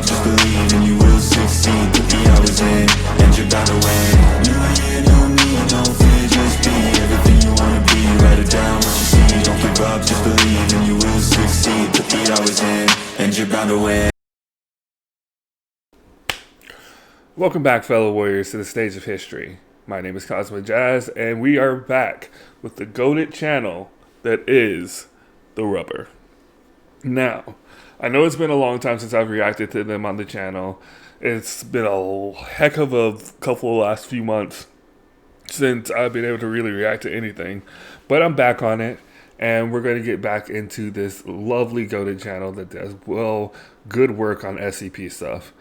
up, just believe and you will succeed. Put the hours in, and you're bound to win. New year, new me, no fear, just be everything you wanna be. Write it down, what you see, don't give up, just believe and you will succeed. Put the hours in, and you're bound to win. Welcome back, fellow warriors, to the stage of history. My name is Cosmo Jazz, and we are back with the goated channel that is The Rubber. Now, I know it's been a long time since I've reacted to them on the channel. It's been a heck of a couple of last few months since I've been able to really react to anything. But I'm back on it, and we're going to get back into this lovely goated channel that does, well, good work on SCP stuff.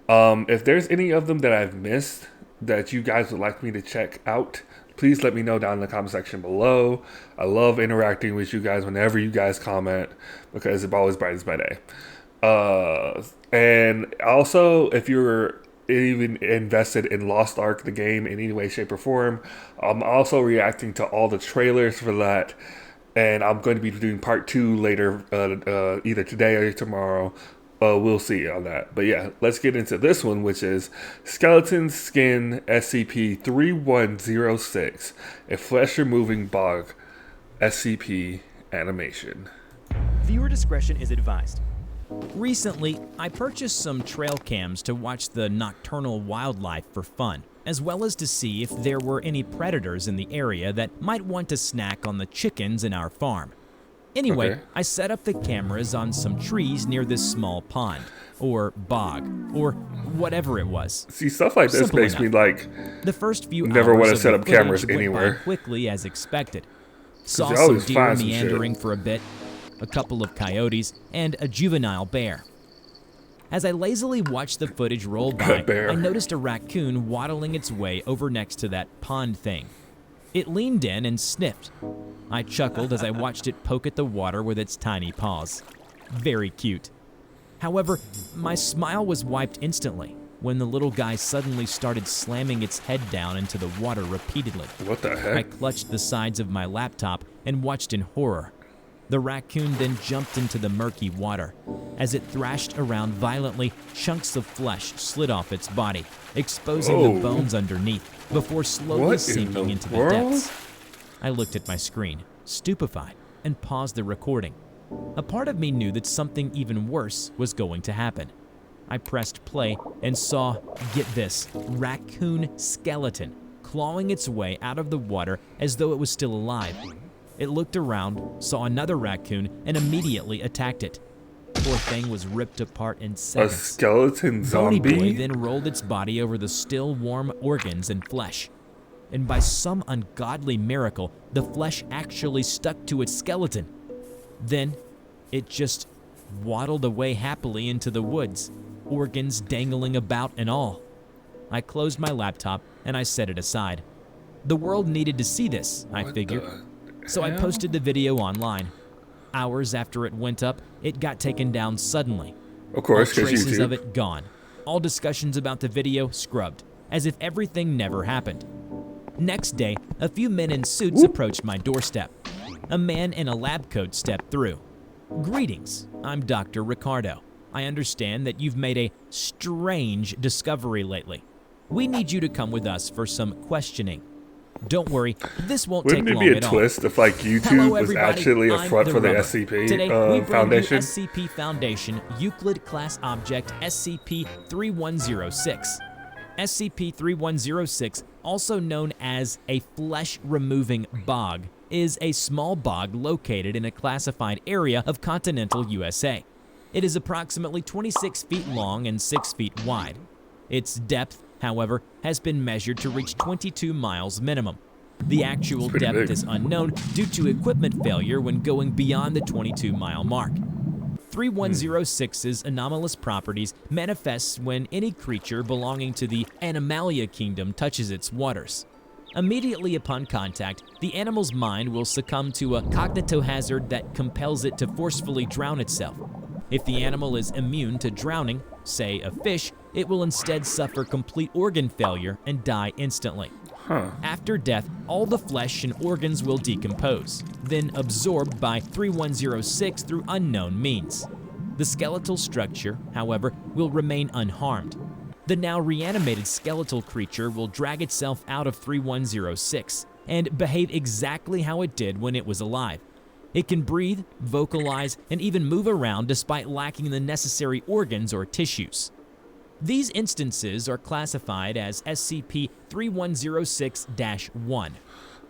If there's any of them that I've missed that you guys would like me to check out, please let me know down in the comment section below. I love interacting with you guys whenever you guys comment because it always brightens my day. And also, if you're even invested in Lost Ark, the game, in any way, shape, or form, I'm also reacting to all the trailers for that. And I'm going to be doing part 2 later, either today or tomorrow. We'll see on that. But yeah, let's get into this one, which is Skeleton Skin SCP-3106, a flesh-removing bog SCP animation. Viewer discretion is advised. Recently, I purchased some trail cams to watch the nocturnal wildlife for fun, as well as to see if there were any predators in the area that might want to snack on the chickens in our farm. Anyway, okay. I set up the cameras on some trees near this small pond, or bog, or whatever it was. See, stuff like this Simple makes enough. me like The first few never hours want to of set the up cameras footage went by anywhere. quickly as expected. Saw you some always deer find some meandering shit. for a bit, a couple of coyotes, and a juvenile bear. As I lazily watched the footage roll by, Bear. I noticed a raccoon waddling its way over next to that pond thing. It leaned in and sniffed. I chuckled as I watched it poke at the water with its tiny paws. Very cute. However, my smile was wiped instantly when the little guy suddenly started slamming its head down into the water repeatedly. What the I heck? clutched the sides of my laptop and watched in horror. The raccoon then jumped into the murky water. As it thrashed around violently, chunks of flesh slid off its body, exposing the bones underneath, before slowly What in sinking the into the world? depths. I looked at my screen, stupefied, and paused the recording. A part of me knew that something even worse was going to happen. I pressed play and saw, get this, raccoon skeleton clawing its way out of the water as though it was still alive. It looked around, saw another raccoon, and immediately attacked it. Poor thing was ripped apart in A seconds. skeleton Bony Boy zombie? then rolled its body over the still warm organs and flesh. And by some ungodly miracle, the flesh actually stuck to its skeleton. Then, it just waddled away happily into the woods, organs dangling about and all. I closed my laptop and I set it aside. The world needed to see this, I figured. So I posted the video online. Hours after it went up, it got taken down suddenly. Of course, All because traces of YouTube. it gone. All discussions about the video scrubbed, as if everything never happened. Next day, a few men in suits approached my doorstep. A man in a lab coat stepped through. Greetings, I'm Dr. Ricardo. I understand that you've made a strange discovery lately. We need you to come with us for some questioning. Don't worry, this won't Wouldn't take it long be a at all. twist if like YouTube Hello, was everybody. actually a I'm front for the Rubber. SCP Today, we bring Foundation? you SCP Foundation Euclid Class Object SCP-3106. SCP-3106, also known as a flesh-removing bog, is a small bog located in a classified area of continental USA. It is approximately 26 feet long and 6 feet wide. Its depth, however, has been measured to reach 22 miles minimum. The actual pretty depth big. is unknown due to equipment failure when going beyond the 22-mile mark. 3106's anomalous properties manifests when any creature belonging to the Animalia kingdom touches its waters. Immediately upon contact, the animal's mind will succumb to a cognitohazard that compels it to forcefully drown itself. If the animal is immune to drowning, say a fish, it will instead suffer complete organ failure and die instantly. After death, all the flesh and organs will decompose, then absorbed by 3106 through unknown means. The skeletal structure, however, will remain unharmed. The now reanimated skeletal creature will drag itself out of 3106 and behave exactly how it did when it was alive. It can breathe, vocalize, and even move around despite lacking the necessary organs or tissues. These instances are classified as SCP-3106-1.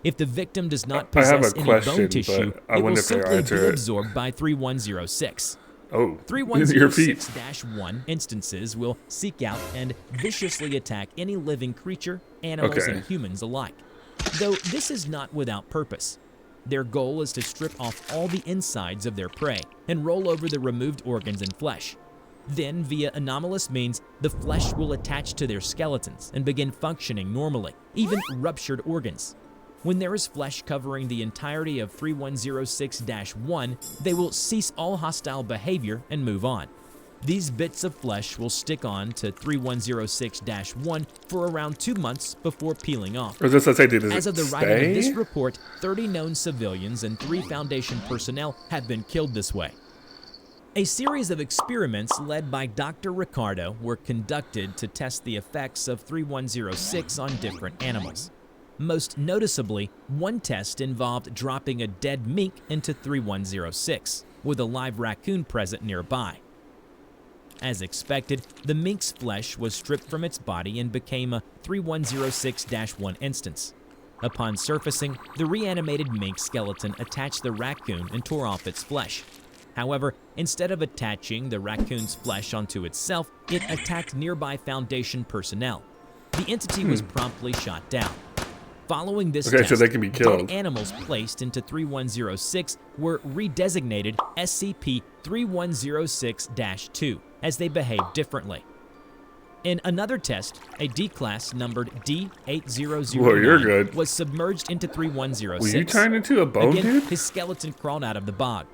If the victim does not possess any bone tissue, it will simply be absorbed by 3106. Oh, 3106-1 instances will seek out and viciously attack any living creature, animals, and humans alike. Though this is not without purpose. Their goal is to strip off all the insides of their prey and roll over the removed organs and flesh. Then, via anomalous means, the flesh will attach to their skeletons and begin functioning normally, even ruptured organs. When there is flesh covering the entirety of 3106-1, they will cease all hostile behavior and move on. These bits of flesh will stick on to 3106-1 for around 2 months before peeling off. As of the writing of this report, 30 known civilians and 3 Foundation personnel have been killed this way. A series of experiments led by Dr. Ricardo were conducted to test the effects of 3106 on different animals. Most noticeably, one test involved dropping a dead mink into 3106, with a live raccoon present nearby. As expected, the mink's flesh was stripped from its body and became a 3106-1 instance. Upon surfacing, the reanimated mink skeleton attached the raccoon and tore off its flesh. However, instead of attaching the raccoon's flesh onto itself, it attacked nearby Foundation personnel. The entity was promptly shot down. Following this test, so they can be killed. Dead animals placed into 3106 were redesignated SCP-3106-2 as they behaved differently. In another test, a D-class numbered D8009 was submerged into 3106. Were you turned into a bone dude? His skeleton crawled out of the bog.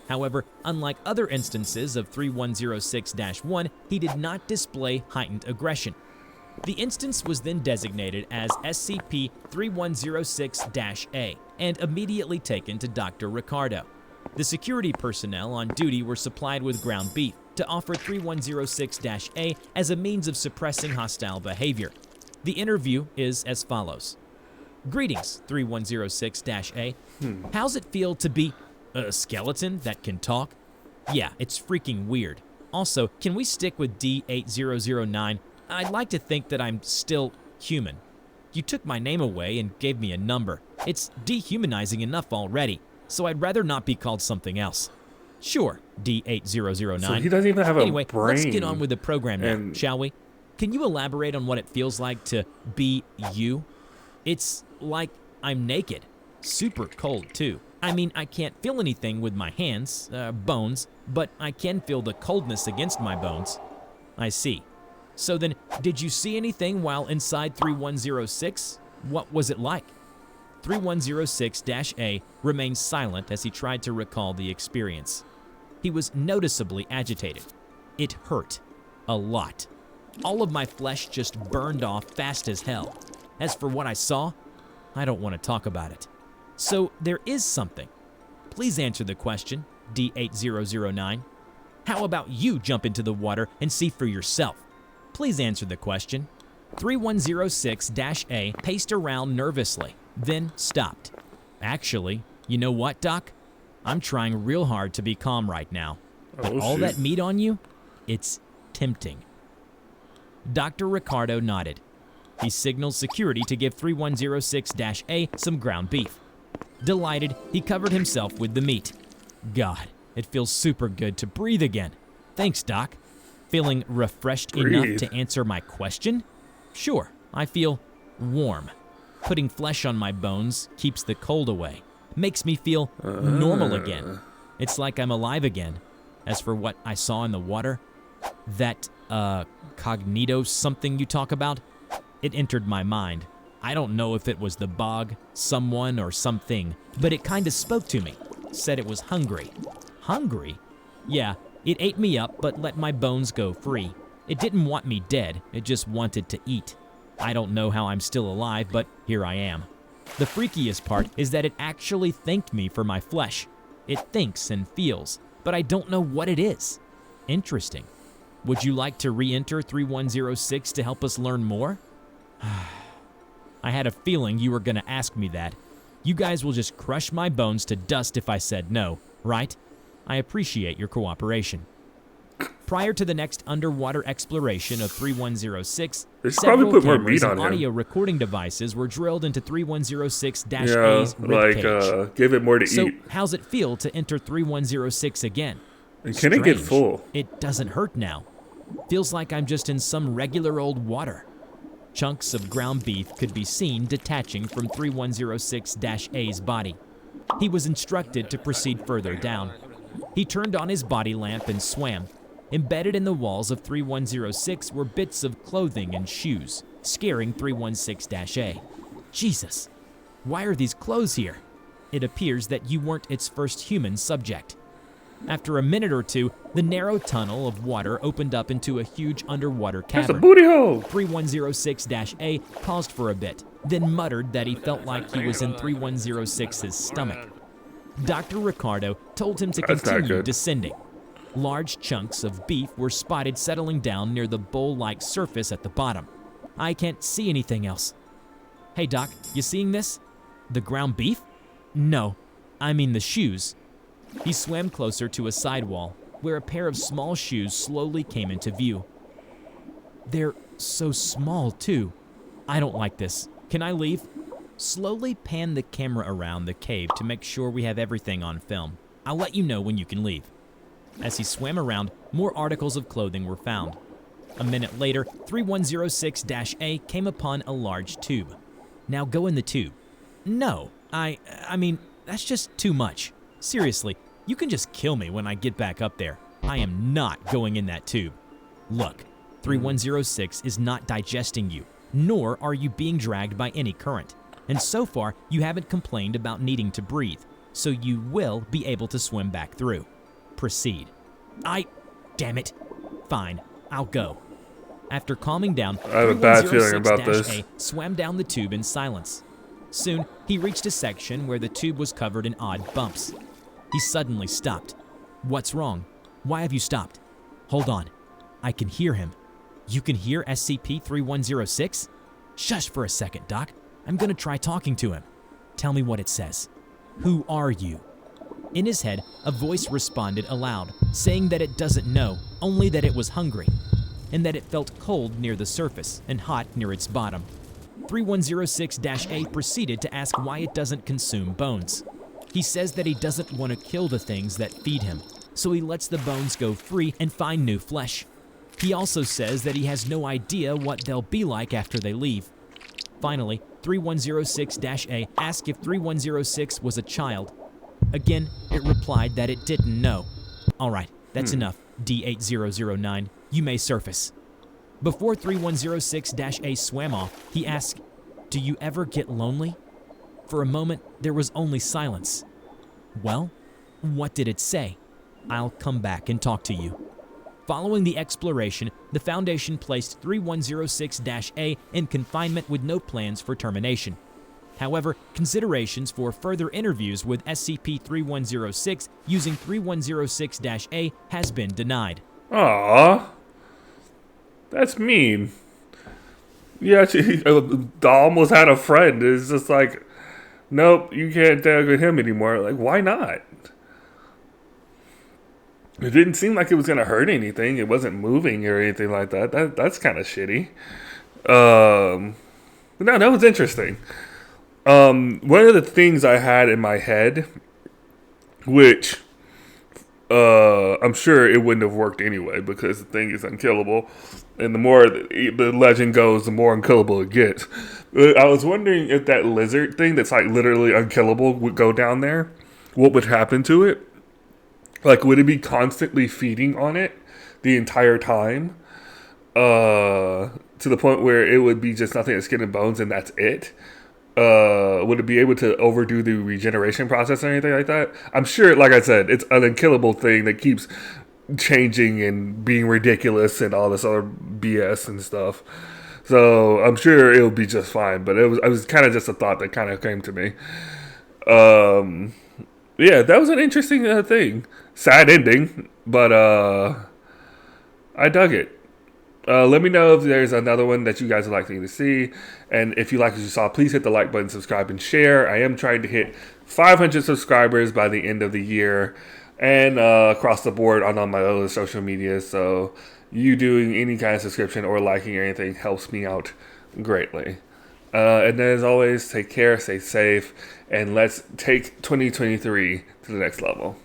However, unlike other instances of 3106-1, he did not display heightened aggression. The instance was then designated as SCP-3106-A and immediately taken to Dr. Ricardo. The security personnel on duty were supplied with ground beef to offer 3106-A as a means of suppressing hostile behavior. The interview is as follows. Greetings, 3106-A. How's it feel to be a skeleton that can talk? Yeah, it's freaking weird. Also, can we stick with D8009? I'd like to think that I'm still human. You took my name away and gave me a number. It's dehumanizing enough already, so I'd rather not be called something else. Sure, D8009. So he doesn't even have a brain. Let's get on with the program now, shall we? Can you elaborate on what it feels like to be you? It's like I'm naked. Super cold, too. I mean, I can't feel anything with my hands, bones, but I can feel the coldness against my bones. I see. So then, did you see anything while inside 3106? What was it like? 3106-A remained silent as he tried to recall the experience. He was noticeably agitated. It hurt. A lot. All of my flesh just burned off fast as hell. As for what I saw, I don't want to talk about it. So there is something. Please answer the question, D8009. How about you jump into the water and see for yourself? Please answer the question. 3106-A paced around nervously, then stopped. Actually, you know what, Doc? I'm trying real hard to be calm right now. But all that meat on you, it's tempting. Dr. Ricardo nodded. He signaled security to give 3106-A some ground beef. Delighted, he covered himself with the meat. God, it feels super good to breathe again. Thanks, Doc. Feeling refreshed enough to answer my question? Sure, I feel warm. Putting flesh on my bones keeps the cold away. Makes me feel normal again. It's like I'm alive again. As for what I saw in the water, that, cognito something you talk about, it entered my mind. I don't know if it was the bog, someone, or something, but it kinda spoke to me. Said it was hungry. Hungry? Yeah, it ate me up but let my bones go free. It didn't want me dead, it just wanted to eat. I don't know how I'm still alive, but here I am. The freakiest part is that it actually thanked me for my flesh. It thinks and feels, but I don't know what it is. Interesting. Would you like to re-enter 3106 to help us learn more? I had a feeling you were going to ask me that. You guys will just crush my bones to dust if I said no, right? I appreciate your cooperation. Prior to the next underwater exploration of 3106, They should probably several put more cameras meat and on him. audio recording devices were drilled into 3106-A's Yeah, ribcage. give it more to So, eat. how's it feel to enter 3106 again? And can it get Strange. full? It doesn't hurt now. Feels like I'm just in some regular old water. Chunks of ground beef could be seen detaching from 3106-A's body. He was instructed to proceed further down. He turned on his body lamp and swam. Embedded in the walls of 3106 were bits of clothing and shoes, scaring 316-A. Jesus, why are these clothes here? It appears that you weren't its first human subject. After a minute or two, the narrow tunnel of water opened up into a huge underwater That's a cavern. booty hole. 3106-A paused for a bit, then muttered that he felt like he was in 3106's stomach. Dr. Ricardo told him to That's not continue good. descending. Large chunks of beef were spotted settling down near the bowl-like surface at the bottom. I can't see anything else. Hey Doc, you seeing this? The ground beef? No, I mean the shoes. He swam closer to a sidewall, where a pair of small shoes slowly came into view. They're so small, too. I don't like this. Can I leave? Slowly pan the camera around the cave to make sure we have everything on film. I'll let you know when you can leave. As he swam around, more articles of clothing were found. A minute later, 3106-A came upon a large tube. Now go in the tube. No, I mean, that's just too much. Seriously, you can just kill me when I get back up there. I am not going in that tube. Look, 3106 is not digesting you, nor are you being dragged by any current. And so far, you haven't complained about needing to breathe, so you will be able to swim back through. Proceed. Damn it. Fine, I'll go. After calming down, I have a bad feeling about 3106-A this. swam down the tube in silence. Soon, he reached a section where the tube was covered in odd bumps. He suddenly stopped. What's wrong? Why have you stopped? Hold on. I can hear him. You can hear SCP-3106? Shush for a second, Doc. I'm gonna try talking to him. Tell me what it says. Who are you? In his head, a voice responded aloud, saying that it doesn't know, only that it was hungry, and that it felt cold near the surface and hot near its bottom. 3106-A proceeded to ask why it doesn't consume bones. He says that he doesn't want to kill the things that feed him, so he lets the bones go free and find new flesh. He also says that he has no idea what they'll be like after they leave. Finally, 3106-A asked if 3106 was a child. Again, it replied that it didn't know. All right, that's enough, D8009. You may surface. Before 3106-A swam off, he asked, "Do you ever get lonely?" For a moment, there was only silence. Well, what did it say? I'll come back and talk to you. Following the exploration, the Foundation placed 3106-A in confinement with no plans for termination. However, considerations for further interviews with SCP-3106 using 3106-A has been denied. Aww. That's mean. Yeah, she almost had a friend. It's just like, nope, you can't tag with him anymore. Like, why not? It didn't seem like it was going to hurt anything. It wasn't moving or anything like that. That's kind of shitty. No, that was interesting. One of the things I had in my head, which I'm sure it wouldn't have worked anyway because the thing is unkillable. And the more the legend goes, the more unkillable it gets. I was wondering if that lizard thing that's like literally unkillable would go down there. What would happen to it? Like, would it be constantly feeding on it the entire time? To the point where it would be just nothing but skin and bones and that's it? Would it be able to overdo the regeneration process or anything like that? I'm sure, like I said, it's an unkillable thing that keeps changing and being ridiculous and all this other BS and stuff. So I'm sure it'll be just fine. But it was kind of just a thought that kind of came to me. Yeah, that was an interesting thing. Sad ending, but I dug it. Let me know if there's another one that you guys would like me to see. And if you like what you saw, please hit the like button, subscribe, and share. I am trying to hit 500 subscribers by the end of the year, and across the board on all my other social media. So you doing any kind of subscription or liking or anything helps me out greatly. And then as always, take care, stay safe, and let's take 2023 to the next level.